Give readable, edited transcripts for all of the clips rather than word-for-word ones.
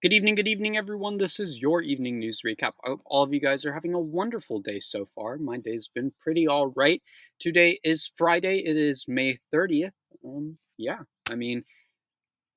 Good evening, everyone. This is your evening news recap. I hope all of you guys are having a wonderful day so far. My day's been pretty all right. Today is Friday. It is May 30th. Yeah, I mean,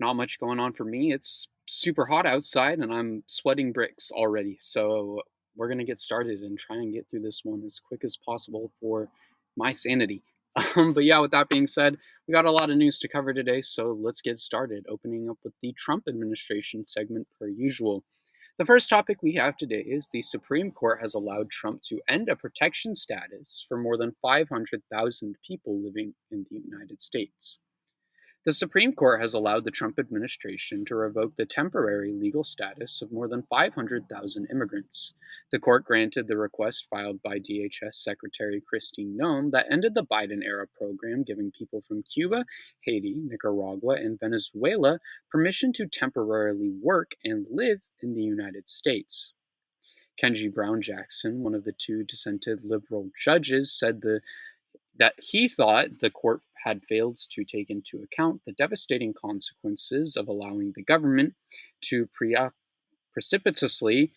not much going on for me. It's super hot outside and I'm sweating bricks already. So we're going to get started and try and get through this one as quick as possible for my sanity. But yeah, with that being said, we got a lot of news to cover today, so let's get started. Opening up with the Trump administration segment per usual. The first topic we have today is the Supreme Court has allowed Trump to end a protection status for more than 500,000 people living in the United States. The Supreme Court has allowed the Trump administration to revoke the temporary legal status of more than 500,000 immigrants. The court granted the request filed by DHS Secretary Christine Noem that ended the Biden era program giving people from Cuba, Haiti, Nicaragua, and Venezuela permission to temporarily work and live in the United States. Kenji Brown Jackson, one of the two dissented liberal judges, said that he thought the court had failed to take into account the devastating consequences of allowing the government to precipitously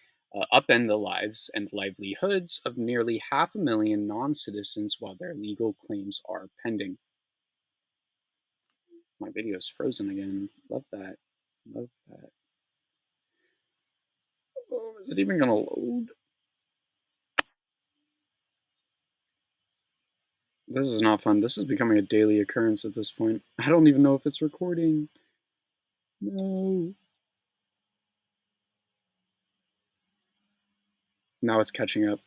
upend the lives and livelihoods of nearly 500,000 non-citizens while their legal claims are pending. My video is frozen again. Love that. Love that. Oh, is it even going to load? This is not fun. This is becoming a daily occurrence at this point. I don't even know if it's recording. No. Now it's catching up.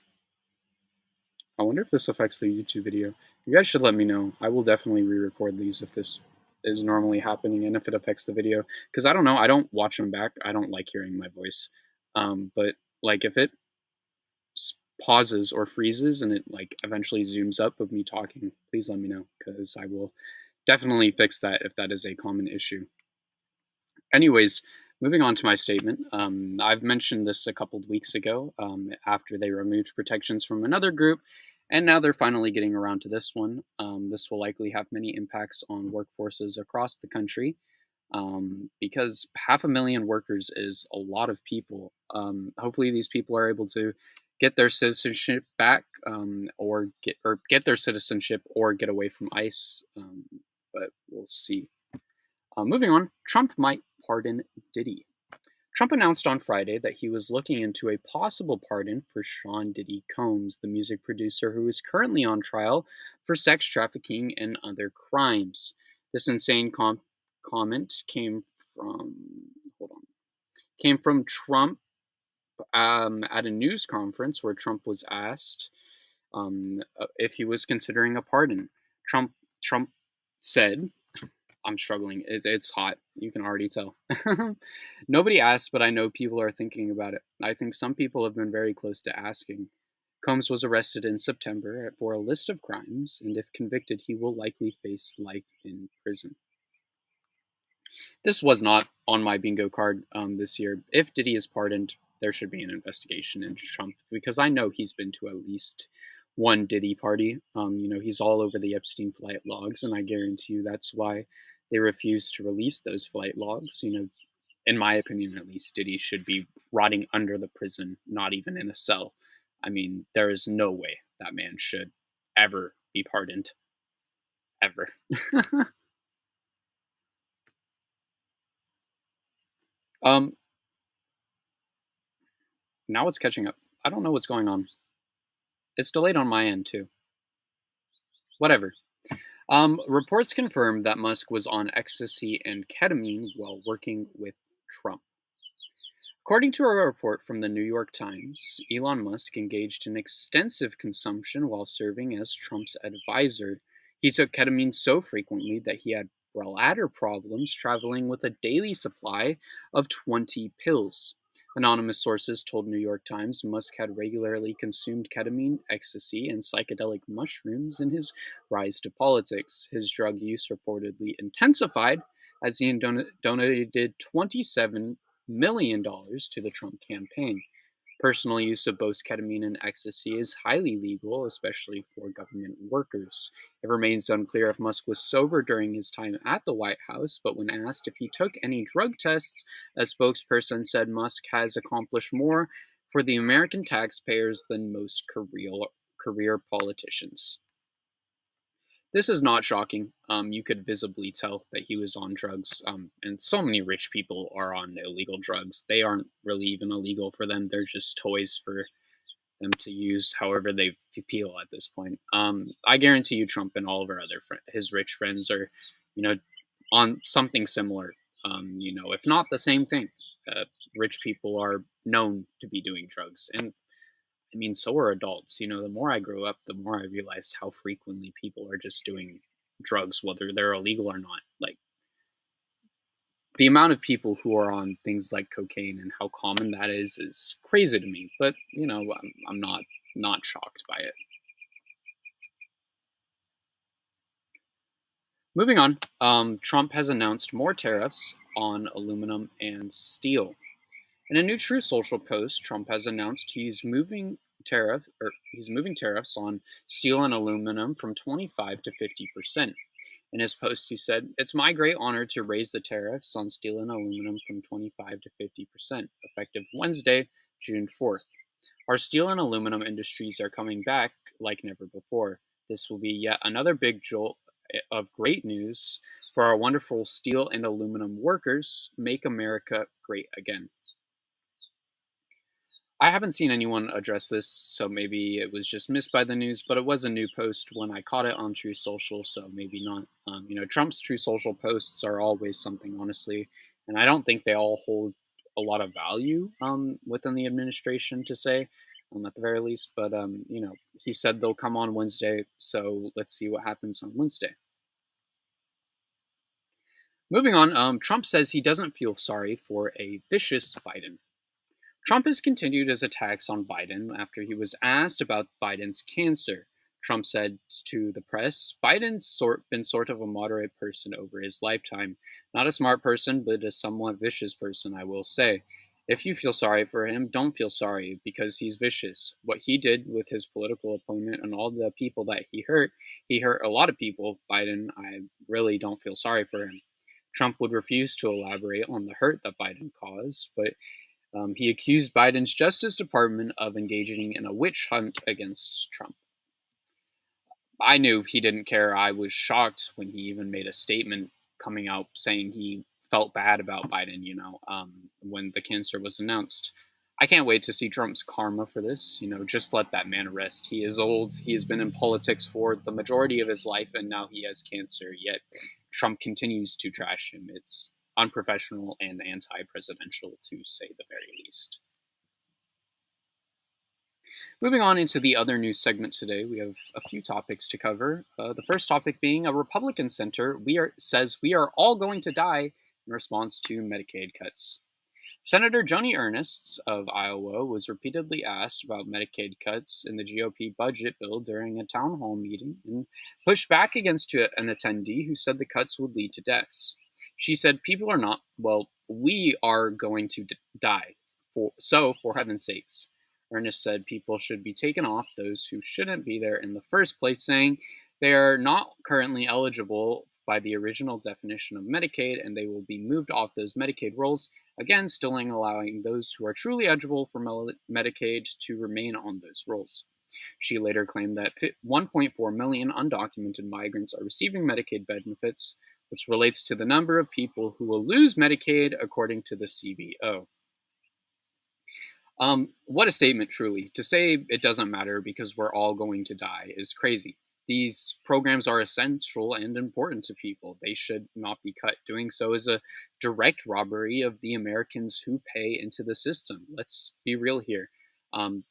I wonder if this affects the YouTube video. You guys should let me know. I will definitely re-record these if this is normally happening and if it affects the video. Because I don't know. I don't watch them back. I don't like hearing my voice. But like if it pauses or freezes and it like eventually zooms up of me talking, please let me know because I will definitely fix that if that is a common issue. Anyways, moving on to my statement. I've mentioned this a couple of weeks ago after they removed protections from another group, and now they're finally getting around to this one. This will likely have many impacts on workforces across the country because 500,000 workers is a lot of people. Hopefully, these people are able to get their citizenship back or get their citizenship or get away from ICE, but we'll see. Moving on, Trump might pardon Diddy. Trump announced on Friday that he was looking into a possible pardon for Sean Diddy Combs, the music producer who is currently on trial for sex trafficking and other crimes. This insane comment came from Trump at a news conference where Trump was asked if he was considering a pardon. Trump said, I'm struggling. It's hot. You can already tell. Nobody asked, but I know people are thinking about it. I think some people have been very close to asking. Combs was arrested in September for a list of crimes, and if convicted, he will likely face life in prison. This was not on my bingo card this year. If Diddy is pardoned, there should be an investigation into Trump because I know he's been to at least one Diddy party. He's all over the Epstein flight logs, and I guarantee you that's why they refused to release those flight logs. In my opinion, at least, Diddy should be rotting under the prison, not even in a cell. I mean, there is no way that man should ever be pardoned. Ever. Now it's catching up. I don't know what's going on. It's delayed on my end, too. Whatever. Reports confirm that Musk was on ecstasy and ketamine while working with Trump. According to a report from the New York Times, Elon Musk engaged in extensive consumption while serving as Trump's advisor. He took ketamine so frequently that he had bladder problems, traveling with a daily supply of 20 pills. Anonymous sources told New York Times Musk had regularly consumed ketamine, ecstasy, and psychedelic mushrooms in his rise to politics. His drug use reportedly intensified as he donated $27 million to the Trump campaign. Personal use of both ketamine and ecstasy is highly legal, especially for government workers. It remains unclear if Musk was sober during his time at the White House, but when asked if he took any drug tests, a spokesperson said Musk has accomplished more for the American taxpayers than most career politicians. This is not shocking. You could visibly tell that he was on drugs, and so many rich people are on illegal drugs. They aren't really even illegal for them; they're just toys for them to use however they feel at this point. I guarantee you, Trump and all of our other his rich friends are, you know, on something similar. If not the same thing. Uh, Rich people are known to be doing drugs, and I mean, so are adults. The more I grow up, the more I realize how frequently people are just doing drugs, whether they're illegal or not. Like, the amount of people who are on things like cocaine and how common that is crazy to me. But I'm not shocked by it. Moving on, Trump has announced more tariffs on aluminum and steel. In a new True Social post, Trump has announced he's moving tariffs on steel and aluminum from 25 to 50%. In his post, he said, "It's my great honor to raise the tariffs on steel and aluminum from 25 to 50%, effective Wednesday, June 4th. Our steel and aluminum industries are coming back like never before. This will be yet another big jolt of great news for our wonderful steel and aluminum workers. Make America great again." I haven't seen anyone address this, so maybe it was just missed by the news, but it was a new post when I caught it on True Social, so maybe not. Trump's True Social posts are always something, honestly, and I don't think they all hold a lot of value within the administration to say, at the very least. But, he said they'll come on Wednesday, so let's see what happens on Wednesday. Moving on, Trump says he doesn't feel sorry for a vicious Biden. Trump has continued his attacks on Biden after he was asked about Biden's cancer. Trump said to the press, "Biden's been sort of a moderate person over his lifetime. Not a smart person, but a somewhat vicious person, I will say. If you feel sorry for him, don't feel sorry, because he's vicious. What he did with his political opponent and all the people that he hurt a lot of people. Biden, I really don't feel sorry for him." Trump would refuse to elaborate on the hurt that Biden caused, but he accused Biden's Justice Department of engaging in a witch hunt against Trump. I knew he didn't care. I was shocked when he even made a statement coming out saying he felt bad about Biden, when the cancer was announced. I can't wait to see Trump's karma for this. Just let that man rest. He is old. He has been in politics for the majority of his life, and now he has cancer, yet Trump continues to trash him. It's unprofessional and anti-presidential, to say the very least. Moving on into the other news segment today, we have a few topics to cover. The first topic being a Republican senator says we are all going to die in response to Medicaid cuts. Senator Joni Ernst of Iowa was repeatedly asked about Medicaid cuts in the GOP budget bill during a town hall meeting and pushed back against an attendee who said the cuts would lead to deaths. She said, "People are not, well, we are going to die, for heaven's sakes." Ernest said people should be taken off, those who shouldn't be there in the first place, saying they are not currently eligible by the original definition of Medicaid, and they will be moved off those Medicaid rolls, again still allowing those who are truly eligible for Medicaid to remain on those rolls. She later claimed that 1.4 million undocumented migrants are receiving Medicaid benefits, which relates to the number of people who will lose Medicaid, according to the CBO. What a statement, truly. To say it doesn't matter because we're all going to die is crazy. These programs are essential and important to people. They should not be cut. Doing so is a direct robbery of the Americans who pay into the system. Let's be real here.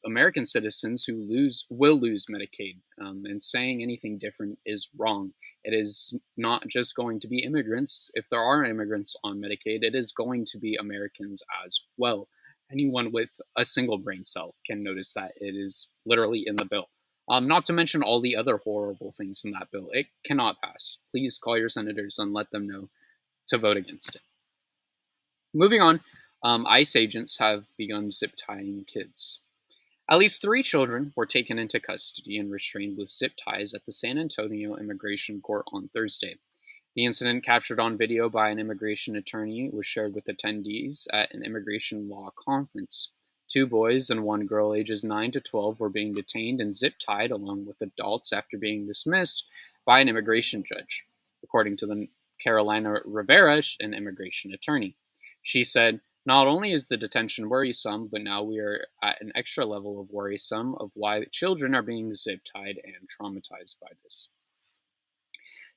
American citizens who will lose Medicaid, and saying anything different is wrong. It is not just going to be immigrants. If there are immigrants on Medicaid, it is going to be Americans as well. Anyone with a single brain cell can notice that it is literally in the bill. Not to mention all the other horrible things in that bill. It cannot pass. Please call your senators and let them know to vote against it. Moving on, ICE agents have begun zip tying kids. At least 3 children were taken into custody and restrained with zip ties at the San Antonio Immigration Court on Thursday. The incident, captured on video by an immigration attorney, was shared with attendees at an immigration law conference. 2 boys and 1 girl, ages 9 to 12, were being detained and zip-tied along with adults after being dismissed by an immigration judge, according to the Carolina Rivera, an immigration attorney. She said, "Not only is the detention worrisome, but now we are at an extra level of worrisome of why children are being zip-tied and traumatized by this."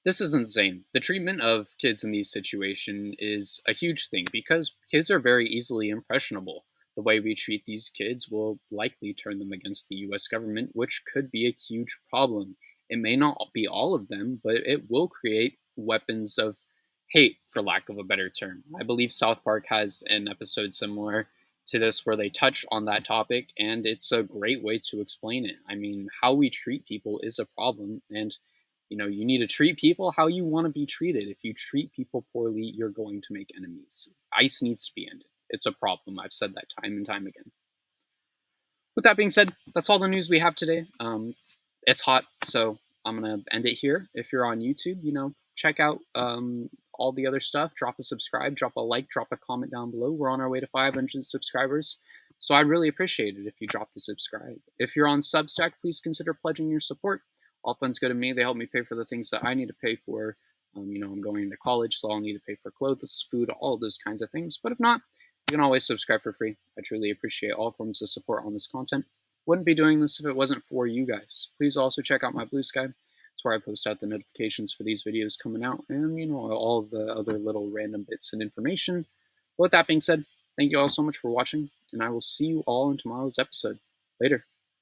This is insane. The treatment of kids in these situations is a huge thing because kids are very easily impressionable. The way we treat these kids will likely turn them against the US government, which could be a huge problem. It may not be all of them, but it will create weapons of hate, for lack of a better term. I believe South Park has an episode similar to this where they touch on that topic, and it's a great way to explain it. I mean, how we treat people is a problem, and you need to treat people how you want to be treated. If you treat people poorly, you're going to make enemies. ICE needs to be ended. It's a problem. I've said that time and time again. With that being said, that's all the news we have today. It's hot, so I'm going to end it here. If you're on YouTube, check out all the other stuff. Drop a subscribe, drop a like, drop a comment down below. We're on our way to 500 subscribers, so I'd really appreciate it if you dropped a subscribe. If you're on Substack, please consider pledging your support. All funds go to me. They help me pay for the things that I need to pay for. I'm going into college, so I'll need to pay for clothes, food, all those kinds of things. But if not, you can always subscribe for free. I truly appreciate all forms of support on this content. Wouldn't be doing this if it wasn't for you guys. Please also check out my Blue Sky. It's where I post out the notifications for these videos coming out and, all of the other little random bits and information. But with that being said, thank you all so much for watching, and I will see you all in tomorrow's episode. Later.